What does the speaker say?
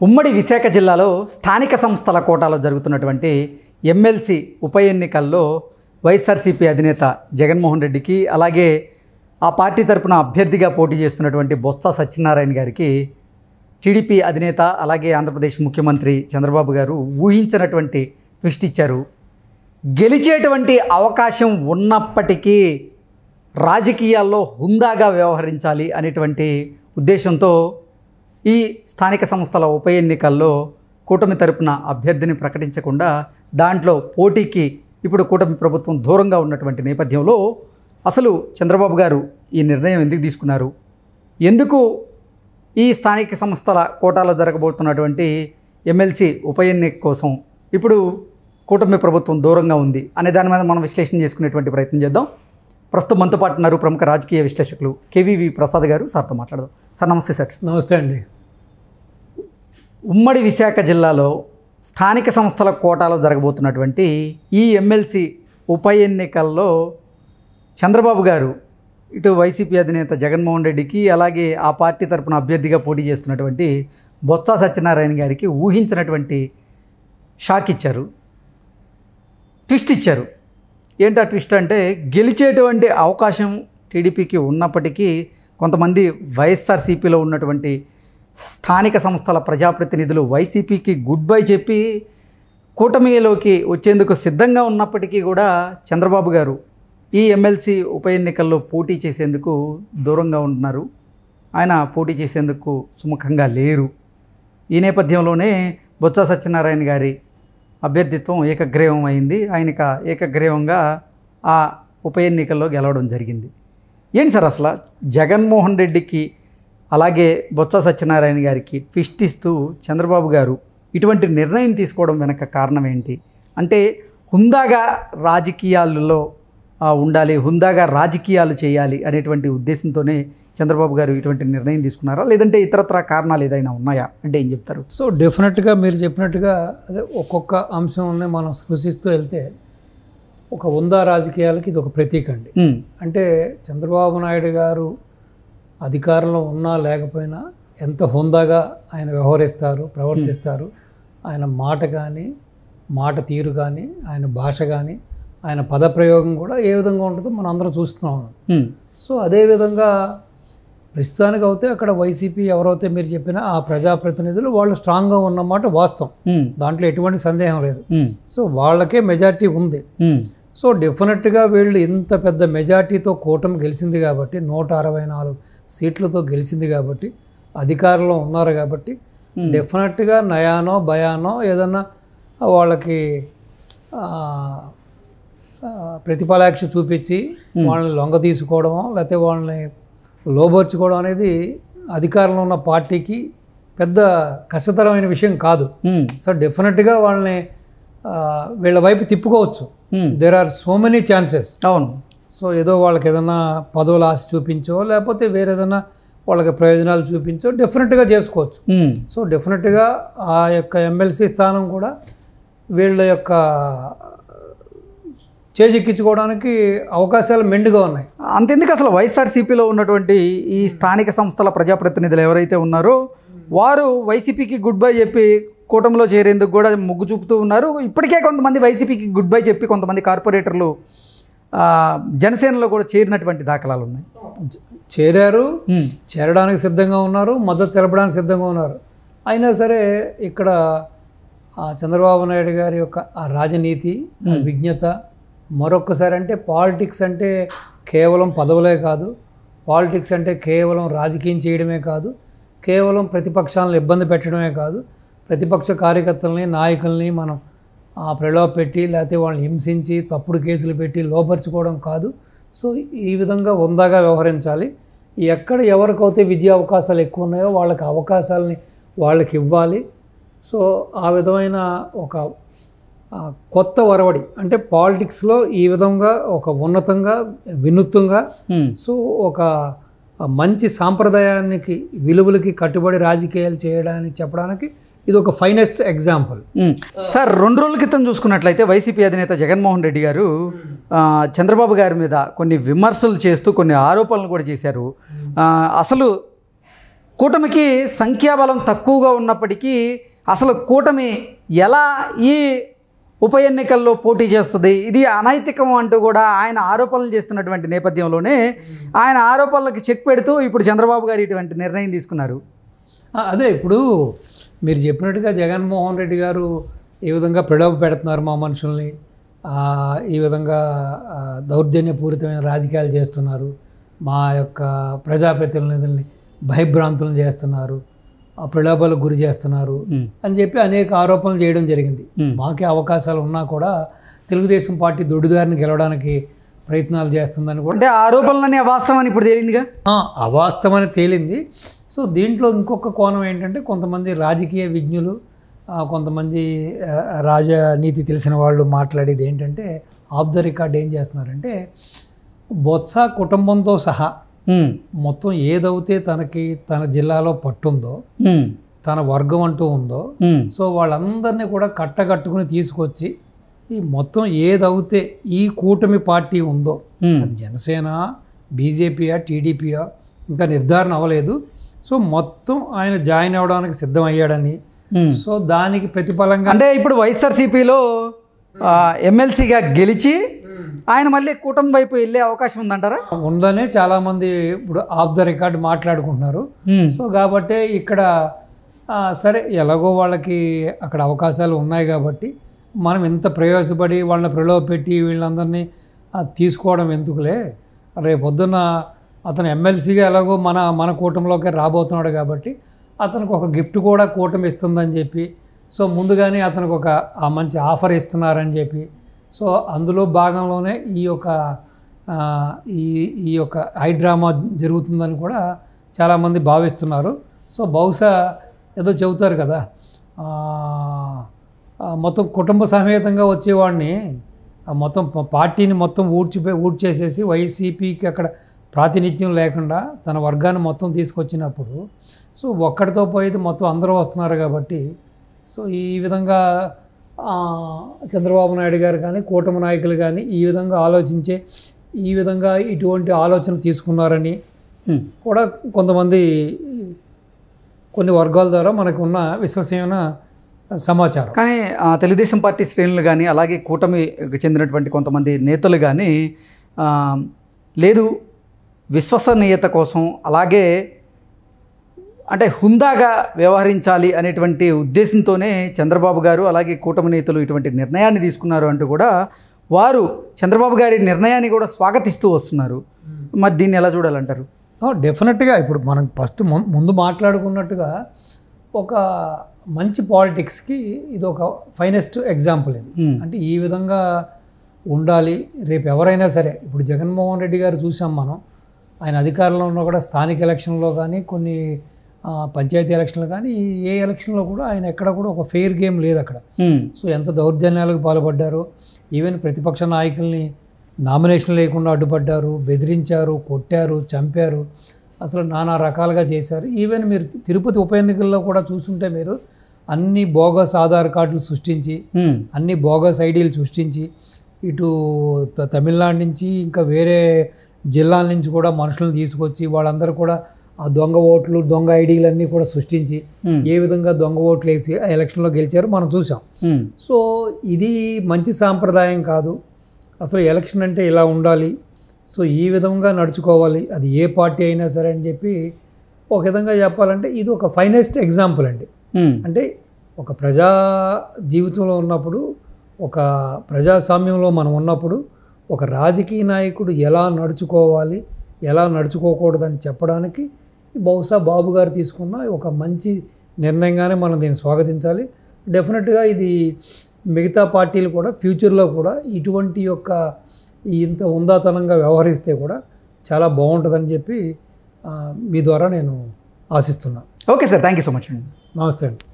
ఉమ్మడి విశాఖ జిల్లాలో స్థానిక సంస్థల కోటాలో జరుగుతున్నటువంటి ఎమ్మెల్సీ ఉప ఎన్నికల్లో వైఎస్ఆర్సీపీ అధినేత జగన్మోహన్ రెడ్డికి అలాగే ఆ పార్టీ తరపున అభ్యర్థిగా పోటీ చేస్తున్నటువంటి బొత్స సత్యనారాయణ గారికి టీడీపీ అధినేత అలాగే ఆంధ్రప్రదేశ్ ముఖ్యమంత్రి చంద్రబాబు గారు ఊహించినటువంటి ట్విస్ట్ ఇచ్చారు. గెలిచేటువంటి అవకాశం ఉన్నప్పటికీ రాజకీయాల్లో హుందాగా వ్యవహరించాలి అనేటువంటి ఉద్దేశంతో ఈ స్థానిక సంస్థల ఉప ఎన్నికల్లో కూటమి తరపున అభ్యర్థిని ప్రకటించకుండా దాంట్లో పోటీకి ఇప్పుడు కూటమి ప్రభుత్వం దూరంగా ఉన్నటువంటి నేపథ్యంలో అసలు చంద్రబాబు గారు ఈ నిర్ణయం ఎందుకు తీసుకున్నారు, ఎందుకు ఈ స్థానిక సంస్థల కోటాలో జరగబోతున్నటువంటి ఎమ్మెల్సీ ఉప ఎన్నిక కోసం ఇప్పుడు కూటమి ప్రభుత్వం దూరంగా ఉంది అనే దాని మీద మనం విశ్లేషణ చేసుకునేటువంటి ప్రయత్నం చేద్దాం. ప్రస్తుతం మనతో పాటు ఉన్నారు ప్రముఖ రాజకీయ విశ్లేషకులు కేవీవి ప్రసాద్ గారు. సార్తో మాట్లాడదాం. సార్ నమస్తే. సార్ నమస్తే అండి. ఉమ్మడి విశాఖ జిల్లాలో స్థానిక సంస్థల కోటాలో జరగబోతున్నటువంటి ఈ ఎమ్మెల్సీ ఉప ఎన్నికల్లో చంద్రబాబు గారు ఇటు వైసీపీ అధినేత జగన్మోహన్ రెడ్డికి అలాగే ఆ పార్టీ తరపున అభ్యర్థిగా పోటీ చేస్తున్నటువంటి బొత్స సత్యనారాయణ గారికి ఊహించినటువంటి షాక్ ఇచ్చారు, ట్విస్ట్ ఇచ్చారు. ఏంటా ట్విస్ట్ అంటే గెలిచేటువంటి అవకాశం టీడీపీకి ఉన్నప్పటికీ కొంతమంది వైఎస్ఆర్సీపీలో ఉన్నటువంటి స్థానిక సంస్థల ప్రజాప్రతినిధులు వైసీపీకి గుడ్ బై చెప్పి కూటమిలోకి వచ్చేందుకు సిద్ధంగా ఉన్నప్పటికీ కూడా చంద్రబాబు గారు ఈ ఎమ్మెల్సీ ఉప ఎన్నికల్లో పోటీ చేసేందుకు దూరంగా ఉంటున్నారు. ఆయన పోటీ చేసేందుకు సుముఖంగా లేరు. ఈ నేపథ్యంలోనే బొత్స సత్యనారాయణ గారి అభ్యర్థిత్వం ఏకగ్రీవం అయింది. ఆయనక ఏకగ్రీవంగా ఆ ఉప ఎన్నికల్లో గెలవడం జరిగింది. ఏంటి సార్ అసలు జగన్మోహన్ రెడ్డికి అలాగే బొత్స సత్యనారాయణ గారికి ట్విస్ట్ ఇస్తూ చంద్రబాబు గారు ఇటువంటి నిర్ణయం తీసుకోవడం వెనక కారణం ఏంటి? అంటే హుందాగా రాజకీయాలలో ఉండాలి, హుందాగా రాజకీయాలు చేయాలి అనేటువంటి ఉద్దేశంతోనే చంద్రబాబు గారు ఇటువంటి నిర్ణయం తీసుకున్నారా, లేదంటే ఇతరత్ర కారణాలు ఏదైనా ఉన్నాయా అంటే ఏం చెప్తారు? సో డెఫినెట్గా మీరు చెప్పినట్టుగా అదే ఒక్కొక్క అంశంని మనం స్పృశిస్తూ వెళ్తే ఒక హుందా రాజకీయాలకి ఇది ఒక ప్రతీక అండి. అంటే చంద్రబాబు నాయుడు గారు అధికారంలో ఉన్నా లేకపోయినా ఎంత హుందాగా ఆయన వ్యవహరిస్తారు, ప్రవర్తిస్తారు, ఆయన మాట కానీ మాట తీరు కానీ ఆయన భాష కానీ ఆయన పదప్రయోగం కూడా ఏ విధంగా ఉంటుందో మనం అందరం చూస్తున్నాం. సో అదేవిధంగా ప్రస్తుతానికి అయితే అక్కడ వైసీపీ ఎవరైతే మీరు చెప్పిన ఆ ప్రజాప్రతినిధులు వాళ్ళు స్ట్రాంగ్గా ఉన్నమాట వాస్తవం, దాంట్లో ఎటువంటి సందేహం లేదు. సో వాళ్ళకే మెజార్టీ ఉంది. సో డెఫినెట్గా వీళ్ళు ఇంత పెద్ద మెజార్టీతో కూటమి గెలిచింది కాబట్టి 164 సీట్లతో గెలిచింది కాబట్టి అధికారంలో ఉన్నారు కాబట్టి డెఫినెట్గా నయానో భయానో ఏదన్నా వాళ్ళకి ప్రతిఫలాక్ష చూపించి వాళ్ళని లొంగ తీసుకోవడమో లేకపోతే వాళ్ళని లోబర్చుకోవడం అనేది అధికారంలో ఉన్న పార్టీకి పెద్ద కష్టతరమైన విషయం కాదు. సో డెఫినెట్గా వాళ్ళని వీళ్ళ వైపు తిప్పుకోవచ్చు. There are so many chances. అవును. సో ఏదో వాళ్ళకి ఏదైనా పదవులు ఆశ చూపించో లేకపోతే వేరే ఏదైనా వాళ్ళకి ప్రయోజనాలు చూపించో డెఫినెట్గా చేసుకోవచ్చు. సో డెఫినెట్గా ఆ యొక్క ఎమ్మెల్సీ స్థానం కూడా వీళ్ళ యొక్క చేజెక్కించుకోవడానికి అవకాశాలు మెండుగా ఉన్నాయి. అంతెందుకు అసలు వైఎస్ఆర్సీపీలో ఉన్నటువంటి ఈ స్థానిక సంస్థల ప్రజాప్రతినిధులు ఎవరైతే ఉన్నారో వారు వైసీపీకి గుడ్ బై చెప్పి కూటమిలో చేరేందుకు కూడా మొగ్గు చూపుతూ ఉన్నారు. ఇప్పటికే కొంతమంది వైసీపీకి గుడ్ బై చెప్పి కొంతమంది కార్పొరేటర్లు జనసేనలో కూడా చేరినటువంటి దాఖలాలు ఉన్నాయి. చేరారు, చేరడానికి సిద్ధంగా ఉన్నారు, మద్దతు తెలపడానికి సిద్ధంగా ఉన్నారు. అయినా సరే ఇక్కడ చంద్రబాబు నాయుడు గారి యొక్క ఆ రాజనీతి, విజ్ఞత మరొక్కసారి అంటే పాలిటిక్స్ అంటే కేవలం పదవులే కాదు, పాలిటిక్స్ అంటే కేవలం రాజకీయం చేయడమే కాదు, కేవలం ప్రతిపక్షాలను ఇబ్బంది పెట్టడమే కాదు, ప్రతిపక్ష కార్యకర్తలని నాయకుల్ని మనం ప్రలోభ పెట్టి లేకపోతే వాళ్ళని హింసించి తప్పుడు కేసులు పెట్టి లోపరుచుకోవడం కాదు. సో ఈ విధంగా హుందాగా వ్యవహరించాలి. ఎక్కడ ఎవరికైతే విద్యా అవకాశాలు ఎక్కువ ఉన్నాయో వాళ్ళకి అవకాశాలని వాళ్ళకి ఇవ్వాలి. సో ఆ విధమైన ఒక కొత్త ఒరవడి అంటే పాలిటిక్స్లో ఈ విధంగా ఒక ఉన్నతంగా వినూత్నంగా సో ఒక మంచి సాంప్రదాయానికి విలువలకి కట్టుబడి రాజకీయాలు చేయడానికి చెప్పడానికి ఇది ఒక ఫైనెస్ట్ ఎగ్జాంపుల్. సార్ 2 రోజుల క్రితం చూసుకున్నట్లయితే వైసీపీ అధినేత జగన్మోహన్ రెడ్డి గారు చంద్రబాబు గారి మీద కొన్ని విమర్శలు చేస్తూ కొన్ని ఆరోపణలు కూడా చేశారు. అసలు కూటమికి సంఖ్యాబలం తక్కువగా ఉన్నప్పటికీ అసలు కూటమి ఎలా ఈ ఉప ఎన్నికల్లో పోటీ చేస్తుంది, ఇది అనైతికం అంటూ కూడా ఆయన ఆరోపణలు చేస్తున్నటువంటి నేపథ్యంలోనే ఆయన ఆరోపణలకు చెక్ పెడుతూ ఇప్పుడు చంద్రబాబు గారు ఇటువంటి నిర్ణయం తీసుకున్నారు. అదే ఇప్పుడు మీరు చెప్పినట్టుగా జగన్మోహన్ రెడ్డి గారు ఈ విధంగా ప్రలోభ పెడుతున్నారు మా మనుషుల్ని, ఈ విధంగా దౌర్జన్యపూరితమైన రాజకీయాలు చేస్తున్నారు, మా యొక్క ప్రజాప్రతినిధుల్ని భయభ్రాంతులను చేస్తున్నారు, ఆ ప్రలోభాలకు గురి చేస్తున్నారు అని చెప్పి అనేక ఆరోపణలు చేయడం జరిగింది. మాకే అవకాశాలు ఉన్నా కూడా తెలుగుదేశం పార్టీ దొడ్డుదారిని గెలవడానికి ప్రయత్నాలు చేస్తుందని కూడా, అంటే ఆరోపణలన్నీ అవాస్తవని ఇప్పుడు తేలిందిగా. అవాస్తవని తేలింది. సో దీంట్లో ఇంకొక కోణం ఏంటంటే కొంతమంది రాజకీయ విజ్ఞులు, కొంతమంది రాజనీతి తెలిసిన వాళ్ళు మాట్లాడేది ఏంటంటే ఆఫ్ ద రికార్డ్ ఏం చేస్తున్నారంటే బొత్స కుటుంబంతో సహా మొత్తం ఏదైతే తనకి తన జిల్లాలో పట్టుందో, తన వర్గం అంటూ ఉందో, సో వాళ్ళందరినీ కూడా కట్టగట్టుకుని తీసుకొచ్చి ఈ మొత్తం ఏదైతే ఈ కూటమి పార్టీ ఉందో, అది జనసేన, బీజేపీయా, టీడీపీయా ఇంకా నిర్ధారణ అవ్వలేదు. సో మొత్తం ఆయన జాయిన్ అవ్వడానికి సిద్ధమయ్యాడని, సో దానికి ప్రతిఫలంగా అంటే ఇప్పుడు వైఎస్ఆర్సీపీలో ఎమ్మెల్సీగా గెలిచి ఆయన మళ్ళీ కూటమి వైపు వెళ్ళే అవకాశం ఉందంటారా? ఉందనే చాలామంది ఇప్పుడు ఆఫ్ ద రికార్డ్ మాట్లాడుకుంటున్నారు. సో కాబట్టి ఇక్కడ సరే ఎలాగో వాళ్ళకి అక్కడ అవకాశాలు ఉన్నాయి కాబట్టి మనం ఎంత ప్రయాసపడి వాళ్ళని ప్రలోభ పెట్టి వీళ్ళందరినీ తీసుకోవడం ఎందుకులే, రేపొద్దున అతను ఎమ్మెల్సీగా ఎలాగో మన కూటమిలోకి రాబోతున్నాడు కాబట్టి అతనికి ఒక గిఫ్ట్ కూడా కూటమి ఇస్తుందని చెప్పి, సో ముందుగానే అతనికి ఒక మంచి ఆఫర్ ఇస్తున్నారని చెప్పి, సో అందులో భాగంలోనే ఈ యొక్క ఐ డ్రామా జరుగుతుందని కూడా చాలామంది భావిస్తున్నారు. సో బహుశా ఏదో చెబుతారు కదా, మొత్తం కుటుంబ సమేతంగా వచ్చేవాడిని మొత్తం పార్టీని మొత్తం ఊడ్చేసేసి వైసీపీకి అక్కడ ప్రాతినిధ్యం లేకుండా తన వర్గాన్ని మొత్తం తీసుకొచ్చినప్పుడు, సో ఒక్కడితో పోయేది మొత్తం అందరూ వస్తున్నారు కాబట్టి, సో ఈ విధంగా చంద్రబాబు నాయుడు గారు కానీ కూటమి నాయకులు కానీ ఈ విధంగా ఆలోచించే ఈ విధంగా ఇటువంటి ఆలోచన తీసుకున్నారని కూడా కొంతమంది కొన్ని వర్గాల ద్వారా మనకు ఉన్న విశ్వసనీయమైన సమాచారం. కానీ తెలుగుదేశం పార్టీ శ్రేణులు కానీ అలాగే కూటమికి చెందినటువంటి కొంతమంది నేతలు కానీ లేదు విశ్వసనీయత కోసం అలాగే అంటే హుందాగా వ్యవహరించాలి అనేటువంటి ఉద్దేశంతోనే చంద్రబాబు గారు అలాగే కూటమి నేతలు ఇటువంటి నిర్ణయాన్ని తీసుకున్నారు అంటూ కూడా వారు చంద్రబాబు గారి నిర్ణయాన్ని కూడా స్వాగతిస్తూ వస్తున్నారు. మరి దీన్ని ఎలా చూడాలంటారు? డెఫినెట్గా ఇప్పుడు మనం ఫస్ట్ ముందు మాట్లాడుకున్నట్టుగా ఒక మంచి పాలిటిక్స్కి ఇది ఒక ఫైనెస్ట్ ఎగ్జాంపుల్. ఇది అంటే ఈ విధంగా ఉండాలి. రేపు ఎవరైనా సరే ఇప్పుడు జగన్మోహన్ రెడ్డి గారు చూసాం మనం, ఆయన అధికారంలో ఉన్న కూడా స్థానిక ఎలక్షన్లో కానీ కొన్ని పంచాయతీ ఎలక్షన్లు కానీ ఏ ఎలక్షన్లో కూడా ఆయన ఎక్కడ కూడా ఒక ఫెయిర్ గేమ్ లేదు అక్కడ. సో ఎంత దౌర్జన్యాలకు పాల్పడ్డారు, ఈవెన్ ప్రతిపక్ష నాయకుల్ని నామినేషన్ లేకుండా అడ్డుపడ్డారు, బెదిరించారు, కొట్టారు, చంపారు, అసలు నానా రకాలుగా చేశారు. ఈవెన్ మీరు తిరుపతి ఉప ఎన్నికల్లో కూడా చూస్తుంటే మీరు అన్ని బోగస్ ఆధార్ కార్డులు సృష్టించి అన్ని బోగస్ ఐడీలు సృష్టించి ఇటు తమిళనాడు నుంచి ఇంకా వేరే జిల్లాల నుంచి కూడా మనుషులను తీసుకొచ్చి వాళ్ళందరూ కూడా ఆ దొంగ ఓట్లు దొంగ ఐడీలన్నీ కూడా సృష్టించి ఏ విధంగా దొంగ ఓట్లు వేసి ఆ ఎలక్షన్లో గెలిచారో మనం చూసాం. సో ఇది మంచి సాంప్రదాయం కాదు. అసలు ఎలక్షన్ అంటే ఇలా ఉండాలి, సో ఈ విధంగా నడుచుకోవాలి, అది ఏ పార్టీ అయినా సరే అని చెప్పి ఒక విధంగా చెప్పాలంటే ఇది ఒక ఫైనెస్ట్ ఎగ్జాంపుల్ అండి. అంటే ఒక ప్రజా జీవితంలో ఉన్నప్పుడు, ఒక ప్రజాస్వామ్యంలో మనం ఉన్నప్పుడు ఒక రాజకీయ నాయకుడు ఎలా నడుచుకోవాలి, ఎలా నడుచుకోకూడదని చెప్పడానికి బహుశా బాబు గారు తీసుకున్న ఒక మంచి నిర్ణయంగానే మనం దీన్ని స్వాగతించాలి. డెఫినెట్గా ఇది మిగతా పార్టీలు కూడా ఫ్యూచర్లో కూడా ఇటువంటి యొక్క ఇంత ఉందాతనంగా వ్యవహరిస్తే కూడా చాలా బాగుంటుందని చెప్పి మీ ద్వారా నేను ఆశిస్తున్నాను. Okay sir, thank you so much అండి. నమస్తే అండి.